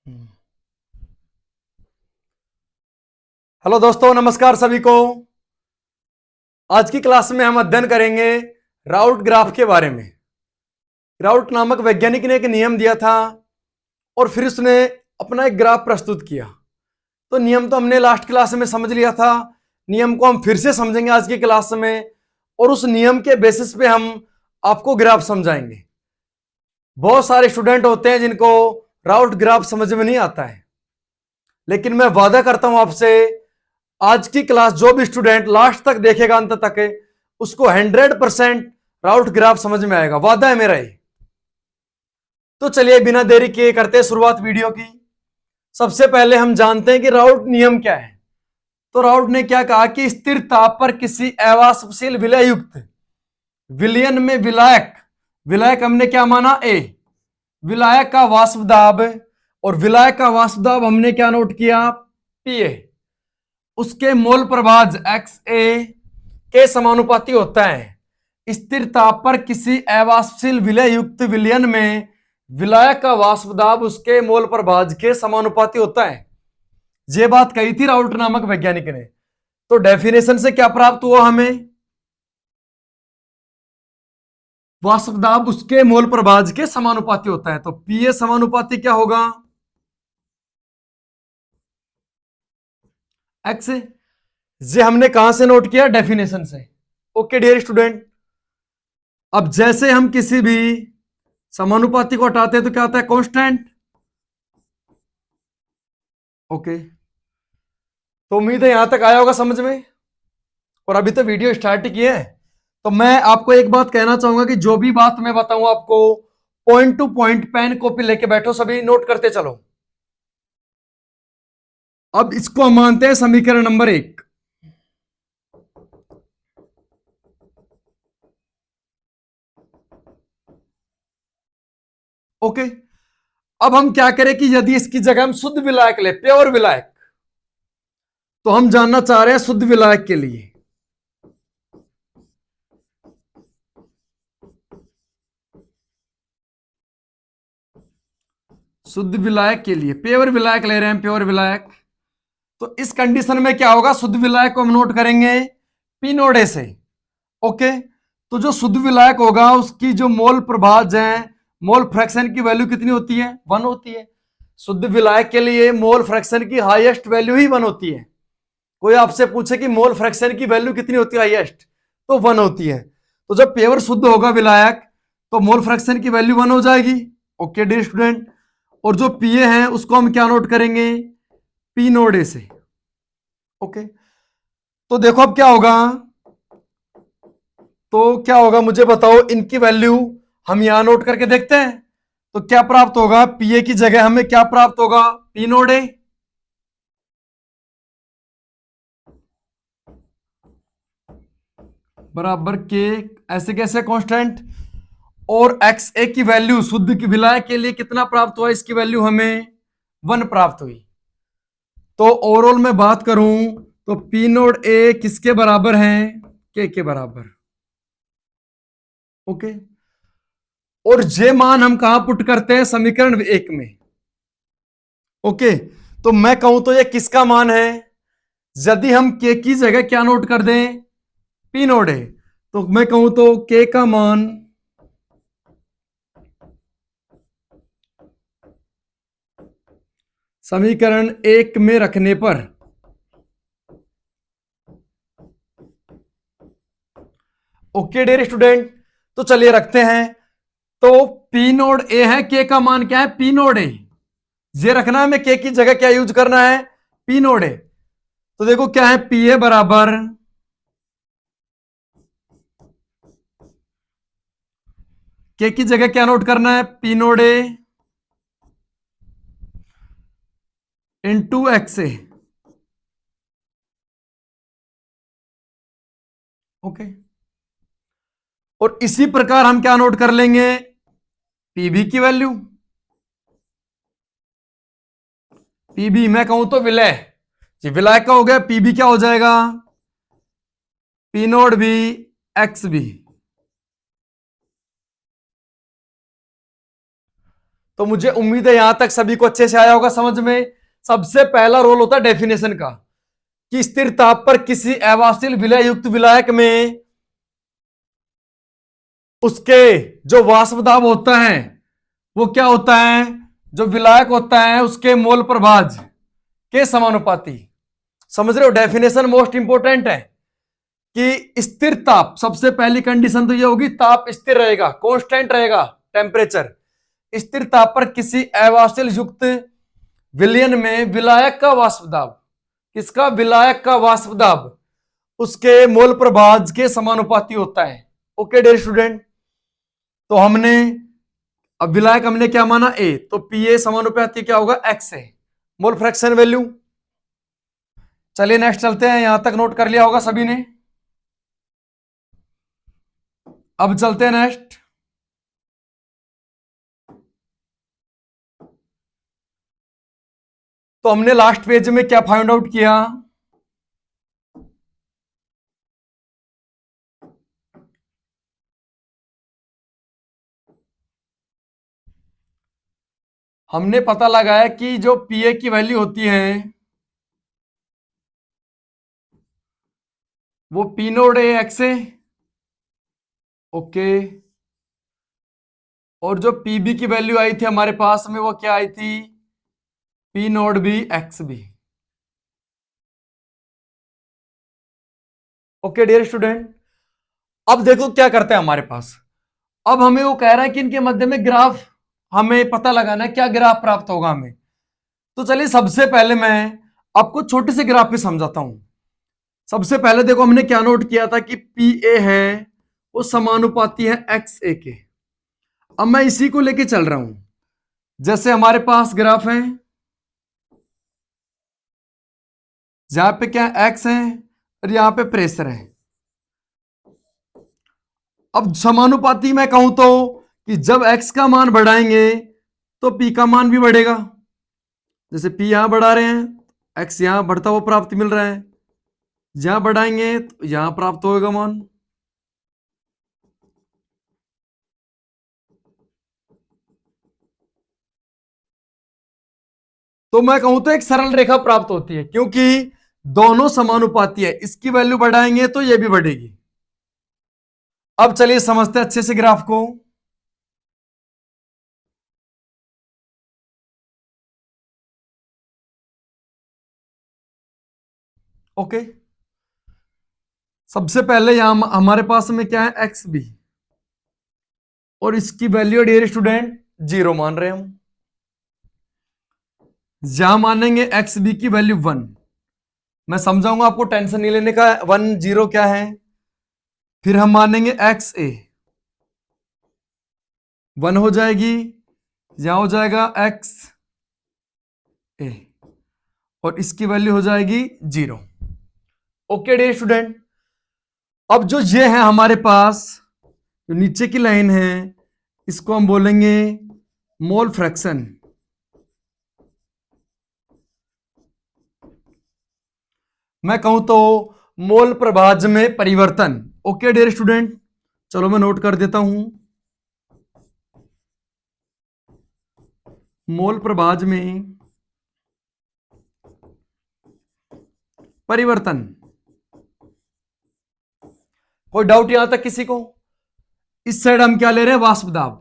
Hello दोस्तों, नमस्कार सभी को। आज की क्लास में हम अध्ययन करेंगे राउट ग्राफ के बारे में। राउट नामक वैज्ञानिक ने एक नियम दिया था और फिर उसने अपना एक ग्राफ प्रस्तुत किया। तो नियम तो हमने लास्ट क्लास में समझ लिया था, नियम को हम फिर से समझेंगे आज की क्लास में, और उस नियम के बेसिस पे हम आपको ग्राफ समझाएंगे। बहुत सारे स्टूडेंट होते हैं जिनको राउट ग्राफ समझ में नहीं आता है, लेकिन मैं वादा करता हूं आपसे, आज की क्लास जो भी स्टूडेंट लास्ट तक देखेगा, अंत तक, उसको 100% राउट ग्राफ समझ में आएगा, वादा है मेरा ये। तो चलिए बिना देरी किए करते हैं शुरुआत वीडियो की। सबसे पहले हम जानते हैं कि राउट नियम क्या है। तो राउट ने क्या कहा कि स्थिर ताप पर किसी अवाष्पशील विलय युक्त विलयन में विलायक, विलायक हमने क्या माना, ए, विलायक का वाष्प दाब, और विलायक का वाष्प दाब हमने क्या नोट किया, पीए, उसके मोल प्रभाज एक्स ए के समानुपाती होता है। स्थिर ताप पर किसी अवाष्पशील विलय युक्त विलयन में विलायक का वाष्प दाब उसके मोल प्रभाज के समानुपाती होता है। ये बात कही थी राउट नामक वैज्ञानिक ने। तो डेफिनेशन से क्या प्राप्त हुआ हमें, वाष्प दाब उसके मोल प्रभाज के समानुपाती होता है। तो पीए समानुपाती क्या होगा, एक्स। ये हमने कहां से नोट किया, डेफिनेशन से। ओके डियर स्टूडेंट, अब जैसे हम किसी भी समानुपाती को हटाते हैं तो क्या आता है, कांस्टेंट। ओके, तो उम्मीद है यहां तक आया होगा समझ में। और अभी तो वीडियो स्टार्ट ही किए हैं। तो मैं आपको एक बात कहना चाहूंगा कि जो भी बात मैं बताऊं आपको, point to point pen copy लेके बैठो, सभी नोट करते चलो। अब इसको हम मानते हैं समीकरण नंबर 1। ओके, अब हम क्या करें कि यदि इसकी जगह हम शुद्ध विलायक ले, प्योर विलायक, तो हम जानना चाह रहे हैं शुद्ध विलायक के लिए। शुद्ध विलायक के लिए प्योर विलायक ले रहे हैं, प्योर विलायक। तो इस कंडीशन में क्या होगा, शुद्ध विलायक को हम नोट करेंगे पी नोड ए से। ओके, तो जो शुद्ध विलायक होगा उसकी जो मोल प्रभाज है, मोल फ्रैक्शन की वैल्यू कितनी होती है, 1 होती है। शुद्ध विलायक के लिए मोल फ्रैक्शन की हाईएस्ट वैल्यू ही 1 होती है। कोई आपसे पूछे कि मोल फ्रैक्शन की वैल्यू कितनी होती है हाईएस्ट, तो 1 होती है। तो जब प्योर शुद्ध होगा विलायक तो मोल फ्रैक्शन की वैल्यू 1 हो जाएगी। ओके डियर स्टूडेंट, और जो पीए है उसको हम क्या नोट करेंगे, पी नोड ए से। ओके, तो देखो अब क्या होगा, तो क्या होगा मुझे बताओ, इनकी वैल्यू हम यहां नोट करके देखते हैं। तो क्या प्राप्त होगा, पीए की जगह हमें क्या प्राप्त होगा, पी नोड ए बराबर के, ऐसे कैसे कांस्टेंट, और एक्स ए की वैल्यू शुद्ध की विलायक के लिए कितना प्राप्त हुआ, इसकी वैल्यू हमें 1 प्राप्त हुई। तो ओवरऑल में बात करूं तो पी नोड ए किसके बराबर है, के बराबर। ओके, और जे मान हम कहां पुट करते हैं, समीकरण 1 में। ओके, तो मैं कहूं तो ये किसका मान है, यदि हम के की जगह क्या नोट कर दें, पी नोड है, तो मैं कहूं तो के का मान समीकरण 1 में रखने पर, ओके डियर स्टूडेंट, तो चलिए रखते हैं। तो पी नोड ए है, के का मान क्या है, पी नोड ए। ये रखना है, हमें के की जगह क्या यूज करना है, पी नोड ए। तो देखो क्या है, पी ए बराबर के की जगह क्या नोट करना है, पी नोड ए इंटू एक्स ए। ओके, और इसी प्रकार हम क्या नोट कर लेंगे, पीबी की वैल्यू, पीबी मैं कहूं तो विलय, ये विलय का हो गया, पीबी क्या हो जाएगा, P naught B X B. तो मुझे उम्मीद है यहां तक सभी को अच्छे से आया होगा समझ में। सबसे पहला रोल होता है डेफिनेशन का, कि स्थिर ताप पर किसी अवाष्शील विलय युक्त विलायक में उसके जो वाष्प दाब होता है वो क्या होता है, जो विलायक होता है उसके मोल प्रभाज के समानुपाती। समझ रहे हो, डेफिनेशन मोस्ट इंपोर्टेंट है कि स्थिर ताप, सबसे पहली कंडीशन तो ये होगी ताप स्थिर रहेगा, कांस्टेंट रहेगा टेम्परेचर। स्थिर ताप पर किसी अवाष्शील युक्त विलयन में विलायक का वाष्प दाब, किसका, विलायक का वाष्प दाब उसके मोल प्रभाज के समानुपाती होता है। ओके डियर स्टूडेंट, तो हमने अब विलायक हमने क्या माना ए, तो पी ए समानुपाती क्या होगा एक्स ए, मोल फ्रैक्शन वैल्यू। चलिए नेक्स्ट चलते हैं, यहां तक नोट कर लिया होगा सभी ने। अब चलते हैं नेक्स्ट। तो हमने लास्ट पेज में क्या फाइंड आउट किया, हमने पता लगाया कि जो पीए की वैल्यू होती है वो पी नोड ए एक्स है, ओके। और जो पीबी की वैल्यू आई थी हमारे पास में वो क्या आई थी, P naught B X B. Okay dear student, अब देखो क्या करते हैं हमारे पास। अब हमें वो कह रहा है कि इनके मध्य में ग्राफ हमें पता लगाना है, क्या ग्राफ प्राप्त होगा हमें। तो चलिए सबसे पहले मैं आपको छोटे से ग्राफ पे समझाता हूं। सबसे पहले देखो हमने क्या नोट किया था कि पी ए है वो समानुपाती है एक्स ए के। अब मैं इसी को लेके चल रहा हूं, जैसे हमारे पास ग्राफ है जहां पे क्या एक्स है और यहां पे प्रेशर है। अब समानुपाती मैं कहूं तो कि जब एक्स का मान बढ़ाएंगे तो पी का मान भी बढ़ेगा। जैसे पी यहां बढ़ा रहे हैं, एक्स यहां बढ़ता हुआ प्राप्त मिल रहा है, जहां बढ़ाएंगे तो यहां प्राप्त होगा मान। तो मैं कहूं तो एक सरल रेखा प्राप्त होती है, क्योंकि दोनों समानुपाती है, इसकी वैल्यू बढ़ाएंगे तो ये भी बढ़ेगी। अब चलिए समझते हैं अच्छे से ग्राफ को। ओके, सबसे पहले यहां हमारे पास में क्या है एक्स बी, और इसकी वैल्यू डियर स्टूडेंट 0 मान रहे हैं हम। जहां मानेंगे एक्स बी की वैल्यू 1, मैं समझाऊंगा आपको, टेंशन नहीं लेने का। 1 0 क्या है, फिर हम मानेंगे एक्स ए 1 हो जाएगी, यहां हो जाएगा एक्स ए और इसकी वैल्यू हो जाएगी 0। ओके डियर स्टूडेंट, अब जो ये है हमारे पास जो नीचे की लाइन है इसको हम बोलेंगे मोल फ्रैक्शन। मैं कहूं तो मोल प्रभाज में परिवर्तन। ओके डियर स्टूडेंट, चलो मैं नोट कर देता हूं, मोल प्रभाज में परिवर्तन। कोई डाउट यहां तक किसी को? इस साइड हम क्या ले रहे हैं, वाष्प दाब।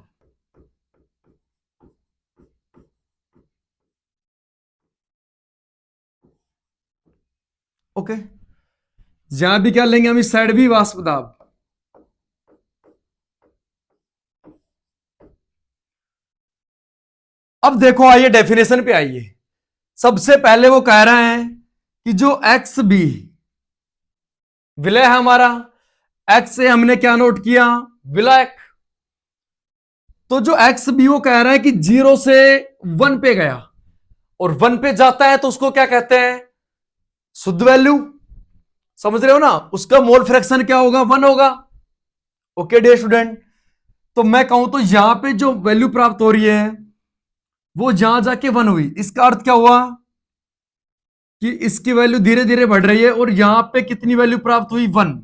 ओके, जहां भी क्या लेंगे हम, इस साइड भी वाष्प दाब। अब देखो आइए डेफिनेशन पे आइए। सबसे पहले वो कह रहे हैं कि जो एक्स बी विलय है हमारा, एक्स से हमने क्या नोट किया, विलायक। तो जो एक्स बी वो कह रहा है कि 0 से 1 पे गया, और 1 पे जाता है तो उसको क्या कहते हैं, शुद्ध वैल्यू। समझ रहे हो ना, उसका मोल फ्रैक्शन क्या होगा, 1 होगा। ओके डियर स्टूडेंट, तो मैं कहूं तो यहां पे जो वैल्यू प्राप्त हो रही है वो जहां जाके 1 हुई, इसका अर्थ क्या हुआ कि इसकी वैल्यू धीरे धीरे बढ़ रही है, और यहां पे कितनी वैल्यू प्राप्त हुई, 1।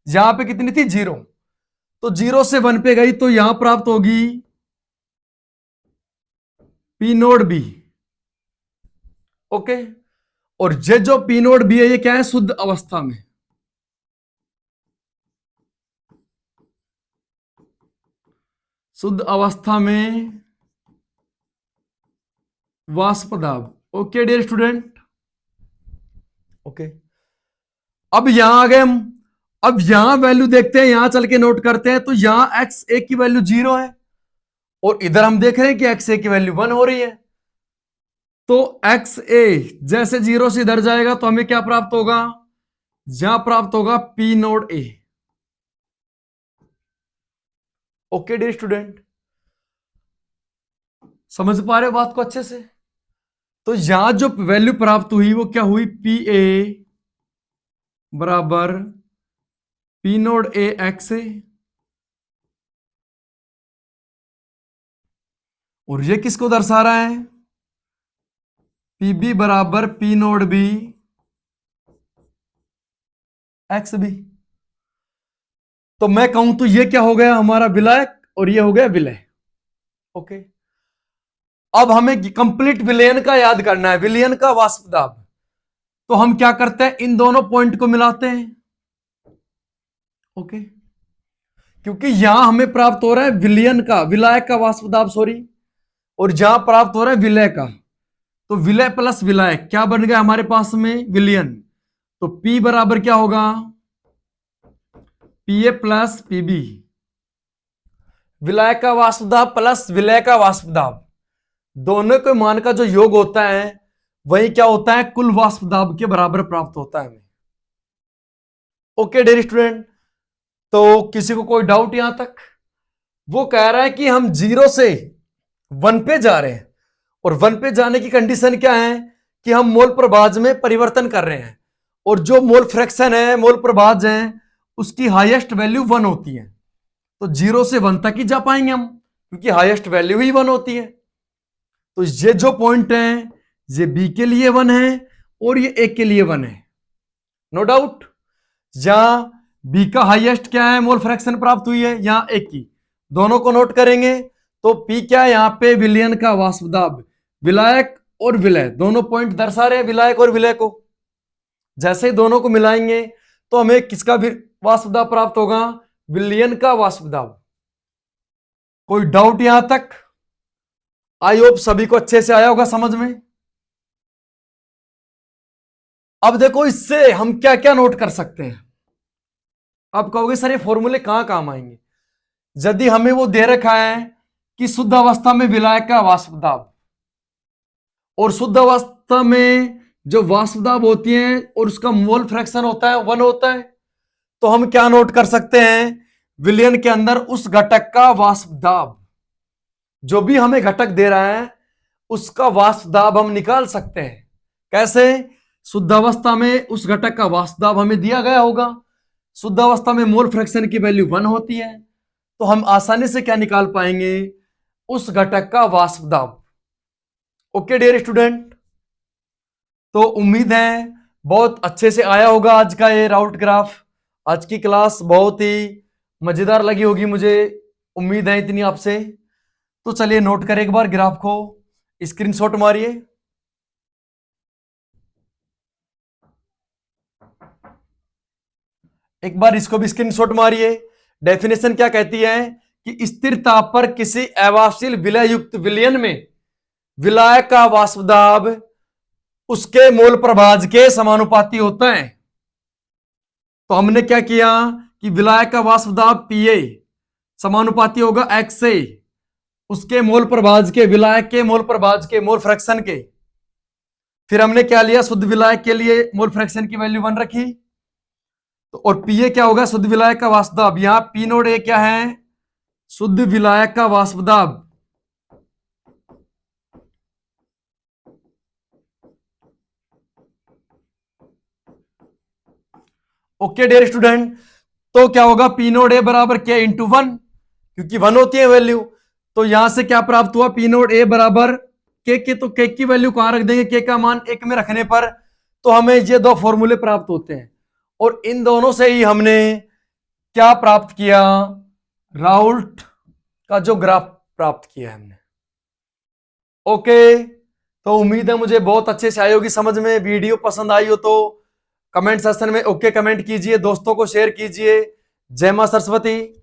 यहां पे कितनी थी, 0। तो 0 से 1 पे गई तो यहां प्राप्त होगी पी नोड बी। ओके, और ये जो पी नोड बी है ये क्या है, शुद्ध अवस्था में। शुद्ध अवस्था में वाष्प दाब। Okay dear student, okay. अब यहां आ गए हम। अब यहां वैल्यू देखते हैं, यहां चल के नोट करते हैं। तो यहां एक्स ए की वैल्यू 0 है और इधर हम देख रहे हैं कि एक्स ए की वैल्यू 1 हो रही है। तो एक्स ए जैसे 0 से इधर जाएगा तो हमें क्या प्राप्त होगा, जहां प्राप्त होगा P naught A. Okay dear student, समझ पा रहे हो बात को अच्छे से। तो यहां जो वैल्यू प्राप्त हुई वो क्या हुई, पी ए बराबर P naught A X A, और ये किसको दर्शा रहा है, पी बी बराबर P naught B X B. तो मैं कहूं तो ये क्या हो गया हमारा विलायक और ये हो गया विलय। ओके, अब हमें कंप्लीट विलयन का याद करना है, विलयन का वाष्प दाब। तो हम क्या करते हैं, इन दोनों पॉइंट को मिलाते हैं। ओके, क्योंकि यहां हमें प्राप्त हो रहा है विलयन का, विलायक का वाष्प दाब सॉरी, और जहां प्राप्त हो रहा है विलय का। तो विलय प्लस विलायक क्या बन गया हमारे पास में, विलयन। तो P बराबर क्या होगा, पी ए प्लस पीबी, विलय का वाष्प दाब प्लस विलय का वाष्प दाब, दोनों के मान का जो योग होता है वही क्या होता है, कुल वाष्प दाब के बराबर प्राप्त होता है हमें। ओके डियर स्टूडेंट, तो किसी को कोई डाउट यहां तक। वो कह रहा है कि हम 0 से 1 पे जा रहे हैं और 1 पे जाने की कंडीशन क्या है कि हम मोल प्रभाज में परिवर्तन कर रहे हैं, और जो मोल फ्रैक्शन है, मोल प्रभाज है, उसकी हाईएस्ट वैल्यू 1 होती है। तो 0 से 1 तक ही जा पाएंगे हम, क्योंकि हाईएस्ट वैल्यू ही 1 होती है। तो ये जो पॉइंट है ये बी के लिए 1 है और ये ए के लिए 1 है, नो डाउट। जहां बी का हाईएस्ट क्या है, मोल फ्रैक्शन प्राप्त हुई है, यहां ए की, दोनों को नोट करेंगे। तो पी क्या है यहां पे, विलयन का वाष्प दाब, विलायक और विलय दोनों पॉइंट दर्शा रहे हैं विलायक और विलय को। जैसे ही दोनों को मिलाएंगे तो हमें किसका वाष्प दाब प्राप्त होगा, विलयन का वाष्प दाब। कोई डाउट यहां तक, आई होप सभी को अच्छे से आया होगा समझ में। अब देखो इससे हम क्या क्या नोट कर सकते हैं। आप कहोगे सर ये फॉर्मूले कहां काम आएंगे। यदि हमें वो दे रखा है कि शुद्ध अवस्था में विलायक का वाष्प दाब, और शुद्ध अवस्था में जो वाष्प दाब होती है और उसका मोल फ्रैक्शन होता है 1 होता है, तो हम क्या नोट कर सकते हैं, विलयन के अंदर उस घटक का वाष्प दाब, जो भी हमें घटक दे रहा है उसका वाष्प दाब हम निकाल सकते हैं। कैसे, शुद्ध अवस्था में उस घटक का वाष्प दाब हमें दिया गया होगा, शुद्ध अवस्था में मोल फ्रैक्शन की वैल्यू 1 होती है, तो हम आसानी से क्या निकाल पाएंगे, उस घटक का वाष्प दाब। ओके डियर स्टूडेंट, तो उम्मीद है बहुत अच्छे से आया होगा आज का ये राउट ग्राफ। आज की क्लास बहुत ही मजेदार लगी होगी मुझे, उम्मीद है इतनी आपसे। तो चलिए नोट करें एक बार ग्राफ को, स्क्रीनशॉट मारिए। एक बार इसको भी स्क्रीनशॉट मारिए। डेफिनेशन क्या कहती है कि स्थिर ताप पर किसी अवाष्पशील विलय युक्त विलयन में विलायक का वाष्प दाब उसके मोल प्रभाज के समानुपाती होता है। तो हमने क्या किया कि विलायक का वाष्प दाब पीए समानुपाती होगा एक्स से उसके मोल प्रभाज के, विलायक के मोल प्रभाज के, मोल फ्रैक्शन के। फिर हमने क्या लिया, शुद्ध विलायक के लिए मोल फ्रैक्शन की वैल्यू 1 रखी। तो और पीए क्या होगा, शुद्ध विलायक का वाष्प दाब। यहां पी नोड ए क्या है, शुद्ध विलायक का वाष्प दाब। ओके डियर स्टूडेंट, तो क्या होगा, पी नोड ए बराबर के इंटू 1, क्योंकि 1 होती है वैल्यू। तो यहां से क्या प्राप्त हुआ, पी नोड ए बराबर के, तो के की वैल्यू कहां रख देंगे, के का मान 1 में रखने पर तो हमें ये दो फॉर्मूले प्राप्त होते हैं। और इन दोनों से ही हमने क्या प्राप्त किया, राउल्ट का जो ग्राफ प्राप्त किया है हमने। ओके, तो उम्मीद है मुझे बहुत अच्छे से आई होगी समझ में। वीडियो पसंद आई हो तो कमेंट सेक्शन में ओके कमेंट कीजिए, दोस्तों को शेयर कीजिए। जय मां सरस्वती।